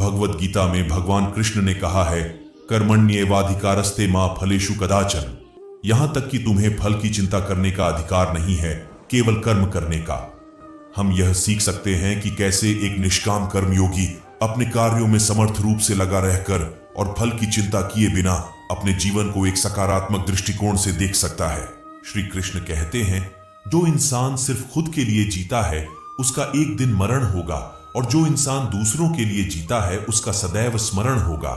भगवत गीता में भगवान कृष्ण ने कहा है, कर्मण्येवाधिकारस्ते मा फलेषु कदाचन। यहां तक कि तुम्हें फल की चिंता करने का अधिकार नहीं है, केवल कर्म करने का। हम यह सीख सकते हैं कि कैसे एक निष्काम कर्मयोगी अपने कार्यों में समर्थ रूप से लगा रहकर और फल की चिंता किए बिना अपने जीवन को एक सकारात्मक दृष्टिकोण से देख सकता है। श्री कृष्ण कहते हैं, जो इंसान सिर्फ खुद के लिए जीता है उसका एक दिन मरण होगा, और जो इंसान दूसरों के लिए जीता है उसका सदैव स्मरण होगा।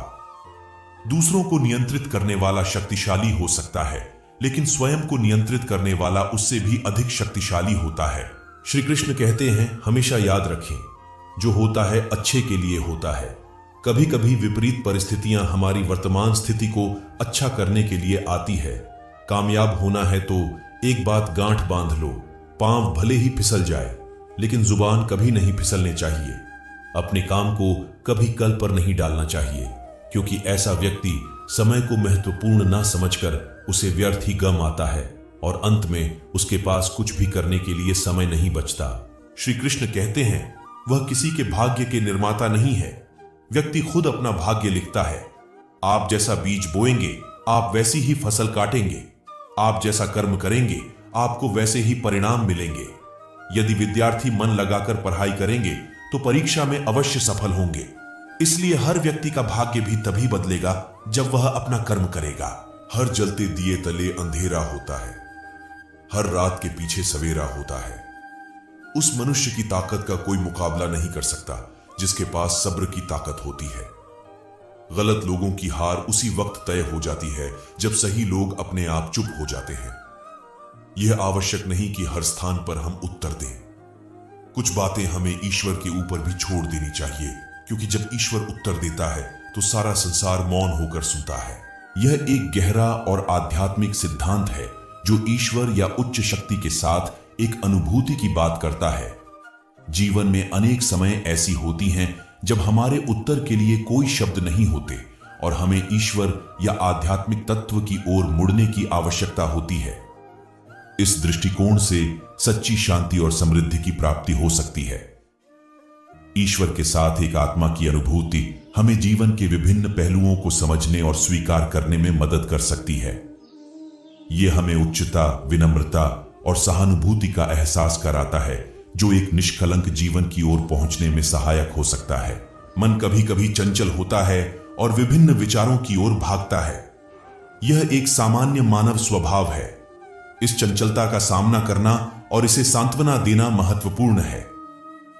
दूसरों को नियंत्रित करने वाला शक्तिशाली हो सकता है, लेकिन स्वयं को नियंत्रित करने वाला उससे भी अधिक शक्तिशाली होता है। श्री कृष्ण कहते हैं, हमेशा याद रखें, जो होता है अच्छे के लिए होता है। कभी कभी विपरीत परिस्थितियां हमारी वर्तमान स्थिति को अच्छा करने के लिए आती है। कामयाब होना है तो एक बात गांठ बांध लो, पांव भले ही फिसल जाए लेकिन जुबान कभी नहीं फिसलने चाहिए। अपने काम को कभी कल पर नहीं डालना चाहिए, क्योंकि ऐसा व्यक्ति समय को महत्वपूर्ण ना समझकर उसे व्यर्थ ही गम आता है और अंत में उसके पास कुछ भी करने के लिए समय नहीं बचता। श्री कृष्ण कहते हैं, वह किसी के भाग्य के निर्माता नहीं है, व्यक्ति खुद अपना भाग्य लिखता है। आप जैसा बीज बोएंगे आप वैसी ही फसल काटेंगे, आप जैसा कर्म करेंगे आपको वैसे ही परिणाम मिलेंगे। यदि विद्यार्थी मन लगाकर पढ़ाई करेंगे तो परीक्षा में अवश्य सफल होंगे। इसलिए हर व्यक्ति का भाग्य भी तभी बदलेगा जब वह अपना कर्म करेगा। हर जलते दिए तले अंधेरा होता है, हर रात के पीछे सवेरा होता है। उस मनुष्य की ताकत का कोई मुकाबला नहीं कर सकता जिसके पास सब्र की ताकत होती है। गलत लोगों की हार उसी वक्त तय हो जाती है जब सही लोग अपने आप चुप हो जाते हैं। यह आवश्यक नहीं कि हर स्थान पर हम उत्तर दें। कुछ बातें हमें ईश्वर के ऊपर भी छोड़ देनी चाहिए, क्योंकि जब ईश्वर उत्तर देता है तो सारा संसार मौन होकर सुनता है। यह एक गहरा और आध्यात्मिक सिद्धांत है जो ईश्वर या उच्च शक्ति के साथ एक अनुभूति की बात करता है। जीवन में अनेक समय ऐसी होती हैं जब हमारे उत्तर के लिए कोई शब्द नहीं होते और हमें ईश्वर या आध्यात्मिक तत्व की ओर मुड़ने की आवश्यकता होती है। इस दृष्टिकोण से सच्ची शांति और समृद्धि की प्राप्ति हो सकती है। ईश्वर के साथ एक आत्मा की अनुभूति हमें जीवन के विभिन्न पहलुओं को समझने और स्वीकार करने में मदद कर सकती है। यह हमें उच्चता, विनम्रता और सहानुभूति का एहसास कराता है, जो एक निष्कलंक जीवन की ओर पहुंचने में सहायक हो सकता है। मन कभी कभी चंचल होता है और विभिन्न विचारों की ओर भागता है। यह एक सामान्य मानव स्वभाव है। इस चंचलता का सामना करना और इसे सांत्वना देना महत्वपूर्ण है।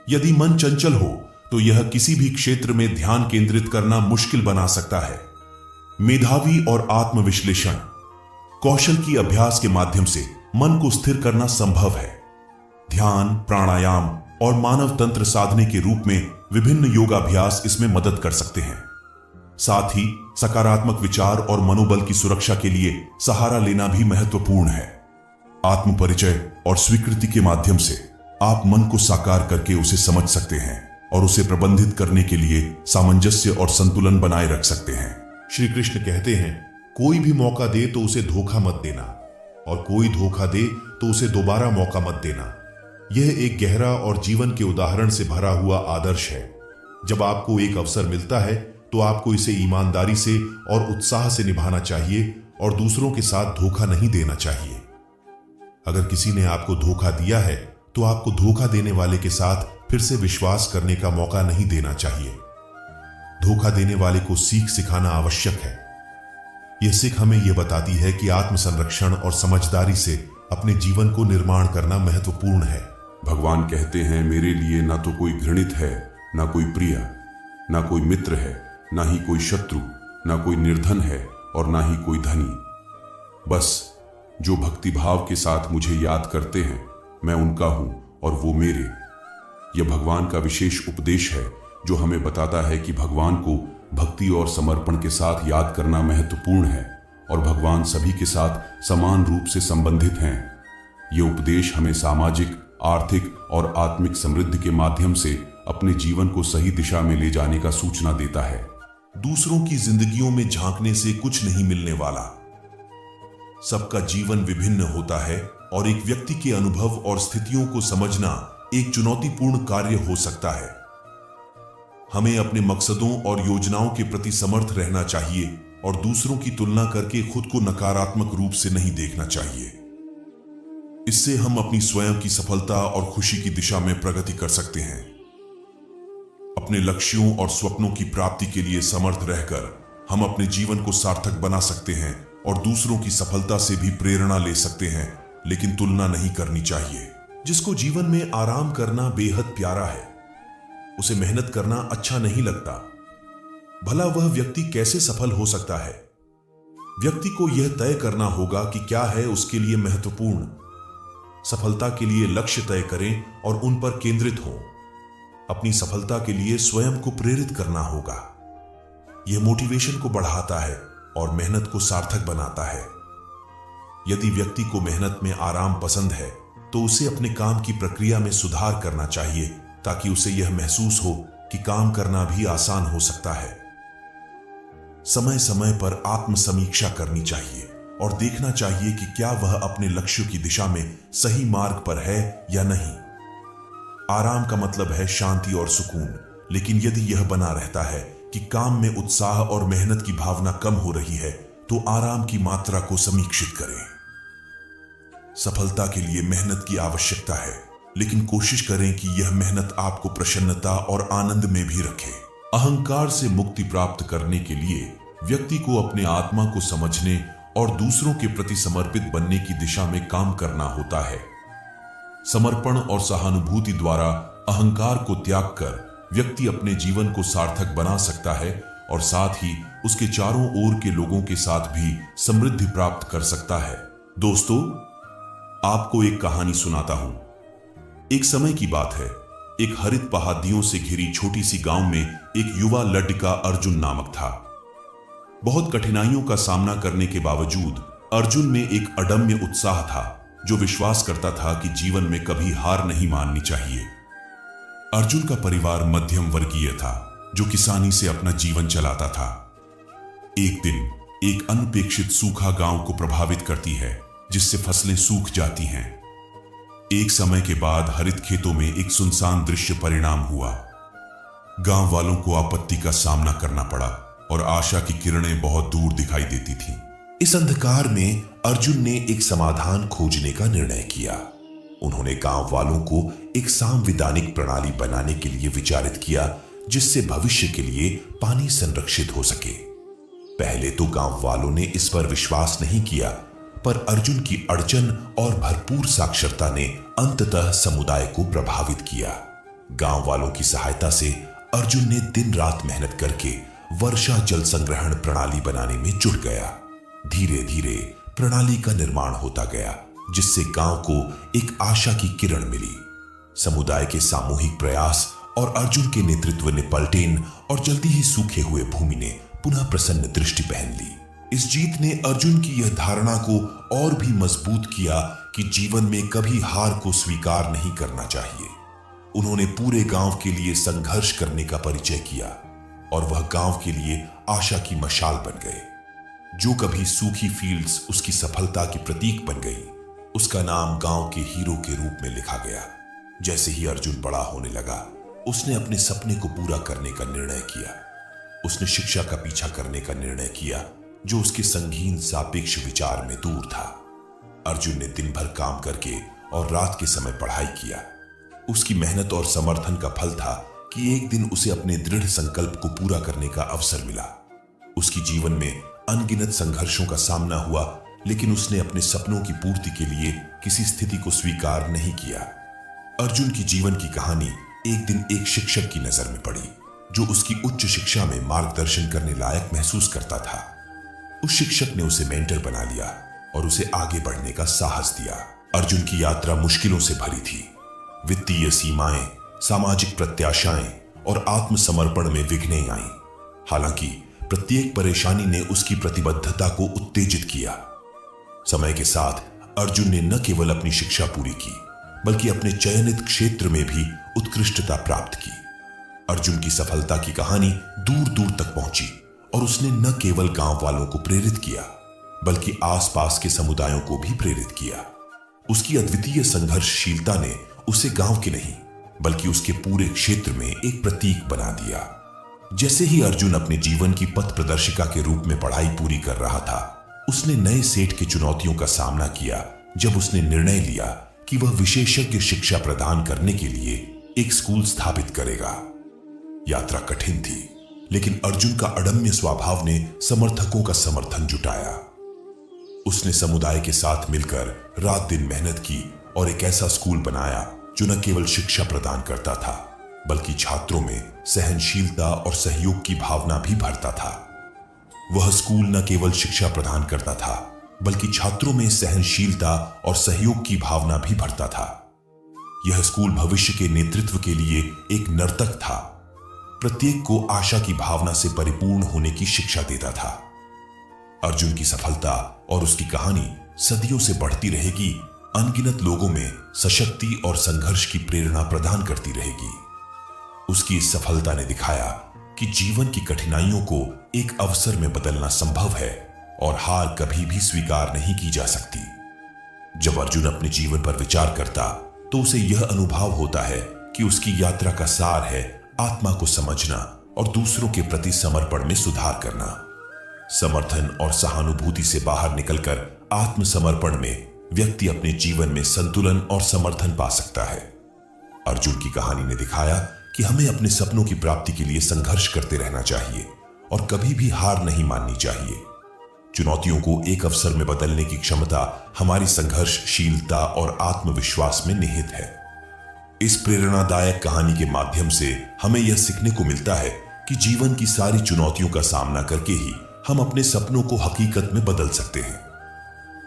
यदि मन चंचल हो तो यह किसी भी क्षेत्र में ध्यान केंद्रित करना मुश्किल बना सकता है। मेधावी और आत्मविश्लेषण कौशल की अभ्यास के माध्यम से मन को स्थिर करना संभव है। ध्यान, प्राणायाम और मानव तंत्र साधने के रूप में विभिन्न योगाभ्यास इसमें मदद कर सकते हैं। साथ ही सकारात्मक विचार और मनोबल की सुरक्षा के लिए सहारा लेना भी महत्वपूर्ण है। आत्मपरिचय और स्वीकृति के माध्यम से आप मन को साकार करके उसे समझ सकते हैं और उसे प्रबंधित करने के लिए सामंजस्य और संतुलन बनाए रख सकते हैं। श्री कृष्ण कहते हैं, कोई भी मौका दे तो उसे धोखा मत देना, और कोई धोखा दे तो उसे दोबारा मौका मत देना। यह एक गहरा और जीवन के उदाहरण से भरा हुआ आदर्श है। जब आपको एक अवसर मिलता है तो आपको इसे ईमानदारी से और उत्साह से निभाना चाहिए और दूसरों के साथ धोखा नहीं देना चाहिए। अगर किसी ने आपको धोखा दिया है तो आपको धोखा देने वाले के साथ फिर से विश्वास करने का मौका नहीं देना चाहिए। धोखा देने वाले को सीख सिखाना आवश्यक है। यह सीख हमें यह बताती है कि आत्मसंरक्षण और समझदारी से अपने जीवन को निर्माण करना महत्वपूर्ण है। भगवान कहते हैं, मेरे लिए ना तो कोई घृणित है, ना कोई प्रिय, ना कोई मित्र है, ना ही कोई शत्रु, ना कोई निर्धन है और ना ही कोई धनी। बस जो भक्ति भाव के साथ मुझे याद करते हैं, मैं उनका हूं और वो मेरे। यह भगवान का विशेष उपदेश है जो हमें बताता है कि भगवान को भक्ति और समर्पण के साथ याद करना महत्वपूर्ण है और भगवान सभी के साथ समान रूप से संबंधित हैं। यह उपदेश हमें सामाजिक, आर्थिक और आत्मिक समृद्धि के माध्यम से अपने जीवन को सही दिशा में ले जाने का सूचना देता है। दूसरों की जिंदगियों में झांकने से कुछ नहीं मिलने वाला। सबका जीवन विभिन्न होता है और एक व्यक्ति के अनुभव और स्थितियों को समझना एक चुनौतीपूर्ण कार्य हो सकता है। हमें अपने मकसदों और योजनाओं के प्रति समर्थ रहना चाहिए और दूसरों की तुलना करके खुद को नकारात्मक रूप से नहीं देखना चाहिए। इससे हम अपनी स्वयं की सफलता और खुशी की दिशा में प्रगति कर सकते हैं। अपने लक्ष्यों और स्वप्नों की प्राप्ति के लिए समर्थ रहकर हम अपने जीवन को सार्थक बना सकते हैं और दूसरों की सफलता से भी प्रेरणा ले सकते हैं, लेकिन तुलना नहीं करनी चाहिए। जिसको जीवन में आराम करना बेहद प्यारा है, उसे मेहनत करना अच्छा नहीं लगता। भला वह व्यक्ति कैसे सफल हो सकता है? व्यक्ति को यह तय करना होगा कि क्या है उसके लिए महत्वपूर्ण। सफलता के लिए लक्ष्य तय करें और उन पर केंद्रित हों। अपनी सफलता के लिए स्वयं को प्रेरित करना होगा। यह मोटिवेशन को बढ़ाता है और मेहनत को सार्थक बनाता है। यदि व्यक्ति को मेहनत में आराम पसंद है तो उसे अपने काम की प्रक्रिया में सुधार करना चाहिए, ताकि उसे यह महसूस हो कि काम करना भी आसान हो सकता है। समय समय पर आत्म समीक्षा करनी चाहिए और देखना चाहिए कि क्या वह अपने लक्ष्यों की दिशा में सही मार्ग पर है या नहीं। आराम का मतलब है शांति और सुकून, लेकिन यदि यह बना रहता है कि काम में उत्साह और मेहनत की भावना कम हो रही है, तो आराम की मात्रा को समीक्षित करें। सफलता के लिए मेहनत की आवश्यकता है, लेकिन कोशिश करें कि यह मेहनत आपको प्रसन्नता और आनंद में भी रखे। अहंकार से मुक्ति प्राप्त करने के लिए व्यक्ति को अपने आत्मा को समझने और दूसरों के प्रति समर्पित बनने की दिशा में काम करना होता है। समर्पण और सहानुभूति द्वारा अहंकार को त्याग कर व्यक्ति अपने जीवन को सार्थक बना सकता है और साथ ही उसके चारों ओर के लोगों के साथ भी समृद्धि प्राप्त कर सकता है। दोस्तों, आपको एक कहानी सुनाता हूं। एक समय की बात है, एक हरित पहाड़ियों से घिरी छोटी सी गांव में एक युवा लड़का अर्जुन नामक था। बहुत कठिनाइयों का सामना करने के बावजूद अर्जुन में एक अदम्य उत्साह था, जो विश्वास करता था कि जीवन में कभी हार नहीं माननी चाहिए। अर्जुन का परिवार मध्यम वर्गीय था, जो किसानी से अपना जीवन चलाता था। एक दिन एक अनपेक्षित सूखा गांव को प्रभावित करती है, जिससे फसलें सूख जाती हैं। एक समय के बाद हरित खेतों में एक सुनसान दृश्य परिणाम हुआ। गांव वालों को आपत्ति का सामना करना पड़ा और आशा की किरणें बहुत दूर दिखाई देती थीं। इस अंधकार में अर्जुन ने एक समाधान खोजने का निर्णय किया। उन्होंने गांव वालों को एक संवैधानिक प्रणाली बनाने के लिए विचारित किया, जिससे भविष्य के लिए पानी संरक्षित हो सके। पहले तो गांव वालों ने इस पर विश्वास नहीं किया, पर अर्जुन की अड़चन और भरपूर साक्षरता ने अंततः समुदाय को प्रभावित किया। गांव वालों की सहायता से अर्जुन ने दिन रात मेहनत करके वर्षा जल संग्रहण प्रणाली बनाने में जुट गया। धीरे धीरे प्रणाली का निर्माण होता गया, जिससे गांव को एक आशा की किरण मिली। समुदाय के सामूहिक प्रयास और अर्जुन के नेतृत्व ने पलटेन और जल्दी ही सूखे हुए भूमि ने पुनः प्रसन्न दृष्टि पहन ली। इस जीत ने अर्जुन की यह धारणा को और भी मजबूत किया कि जीवन में कभी हार को स्वीकार नहीं करना चाहिए। उन्होंने पूरे गांव के लिए संघर्ष करने का परिचय किया और वह गांव के लिए आशा की मशाल बन गए। जो कभी सूखी फील्ड्स उसकी सफलता की प्रतीक बन गई, उसका नाम गांव के हीरो के रूप में लिखा गया। जैसे ही अर्जुन बड़ा होने लगा, उसने अपने सपने को पूरा करने का निर्णय किया। उसने शिक्षा का पीछा करने का निर्णय किया, जो उसके संगीन सापेक्ष विचार में दूर था। अर्जुन ने दिन भर काम करके और रात के समय पढ़ाई किया। उसकी मेहनत और समर्थन का फल था कि एक दिन उसे अपने दृढ़ संकल्प को पूरा करने का अवसर मिला। उसकी जीवन में अनगिनत संघर्षों का सामना हुआ, लेकिन उसने अपने सपनों की पूर्ति के लिए किसी स्थिति को स्वीकार नहीं किया। अर्जुन की जीवन की कहानी एक दिन एक शिक्षक की नजर में पड़ी, जो उसकी उच्च शिक्षा में मार्गदर्शन करने लायक महसूस करता था। उस शिक्षक ने उसे मेंटर बना लिया और उसे आगे बढ़ने का साहस दिया। अर्जुन की यात्रा मुश्किलों से भरी थी। वित्तीय सीमाएं, सामाजिक प्रत्याशाएं और आत्मसमर्पण में विघ्नें आईं। हालांकि प्रत्येक परेशानी ने उसकी प्रतिबद्धता को उत्तेजित किया। समय के साथ अर्जुन ने न केवल अपनी शिक्षा पूरी की, बल्कि अपने चयनित क्षेत्र में भी उत्कृष्टता प्राप्त की। अर्जुन की सफलता की कहानी दूर दूर तक पहुंची और उसने न केवल गांव वालों को प्रेरित किया, बल्कि आसपास के समुदायों को भी प्रेरित किया। उसकी अद्वितीय संघर्षशीलता ने उसे गांव के नहीं, बल्कि उसके पूरे क्षेत्र में एक प्रतीक बना दिया। जैसे ही अर्जुन अपने जीवन की पथ प्रदर्शिका के रूप में पढ़ाई पूरी कर रहा था, उसने नए सेट की चुनौतियों का सामना किया जब उसने निर्णय लिया कि वह विशेषज्ञ शिक्षा प्रदान करने के लिए एक स्कूल स्थापित करेगा। यात्रा कठिन थी, लेकिन अर्जुन का अदम्य स्वभाव ने समर्थकों का समर्थन जुटाया। उसने समुदाय के साथ मिलकर रात दिन मेहनत की और एक ऐसा स्कूल बनाया जो न केवल शिक्षा प्रदान करता था, बल्कि छात्रों में सहनशीलता और सहयोग की भावना भी भरता था। वह स्कूल न केवल शिक्षा प्रदान करता था, बल्कि छात्रों में सहनशीलता और सहयोग की भावना भी भरता था। यह स्कूल भविष्य के नेतृत्व के लिए एक नर्तक था। प्रत्येक को आशा की भावना से परिपूर्ण होने की शिक्षा देता था। अर्जुन की सफलता और उसकी कहानी सदियों से बढ़ती रहेगी, अनगिनत लोगों में सशक्ति और संघर्ष की प्रेरणा प्रदान करती रहेगी। उसकी इस सफलता ने दिखाया कि जीवन की कठिनाइयों को एक अवसर में बदलना संभव है और हार कभी भी स्वीकार नहीं की जा सकती। जब अर्जुन अपने जीवन पर विचार करता तो उसे यह अनुभव होता है कि उसकी यात्रा का सार है आत्मा को समझना और दूसरों के प्रति समर्पण में सुधार करना। समर्थन और सहानुभूति से बाहर निकलकर आत्मसमर्पण में व्यक्ति अपने जीवन में संतुलन और समर्थन पा सकता है। अर्जुन की कहानी ने दिखाया कि हमें अपने सपनों की प्राप्ति के लिए संघर्ष करते रहना चाहिए और कभी भी हार नहीं माननी चाहिए। चुनौतियों को एक अवसर में बदलने की क्षमता हमारी संघर्षशीलता और आत्मविश्वास में निहित है। इस प्रेरणादायक कहानी के माध्यम से हमें यह सीखने को मिलता है कि जीवन की सारी चुनौतियों का सामना करके ही हम अपने सपनों को हकीकत में बदल सकते हैं।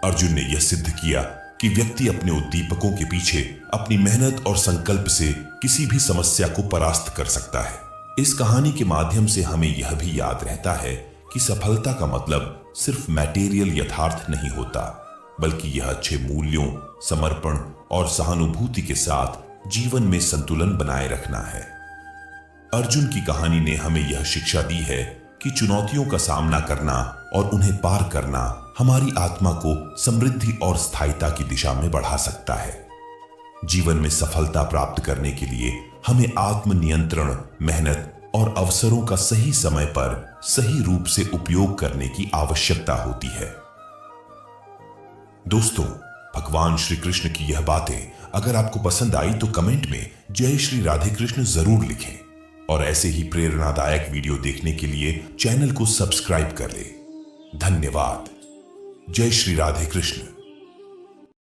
अर्जुन ने यह सिद्ध किया कि व्यक्ति अपने उद्दीपकों के पीछे अपनी मेहनत और संकल्प से किसी भी समस्या को परास्त कर सकता है। इस कहानी के माध्यम से हमें यह भी याद रहता है कि सफलता का मतलब सिर्फ मैटेरियल यथार्थ नहीं होता, बल्कि यह अच्छे मूल्यों, समर्पण और सहानुभूति के साथ जीवन में संतुलन बनाए रखना है। अर्जुन की कहानी ने हमें यह शिक्षा दी है कि चुनौतियों का सामना करना और उन्हें पार करना हमारी आत्मा को समृद्धि और स्थायिता की दिशा में बढ़ा सकता है। जीवन में सफलता प्राप्त करने के लिए हमें आत्मनियंत्रण, मेहनत और अवसरों का सही समय पर सही रूप से उपयोग करने की आवश्यकता होती है। दोस्तों, भगवान श्री कृष्ण की यह बातें अगर आपको पसंद आई तो कमेंट में जय श्री राधे कृष्ण जरूर लिखें और ऐसे ही प्रेरणादायक वीडियो देखने के लिए चैनल को सब्सक्राइब कर लें। धन्यवाद। जय श्री राधे कृष्ण।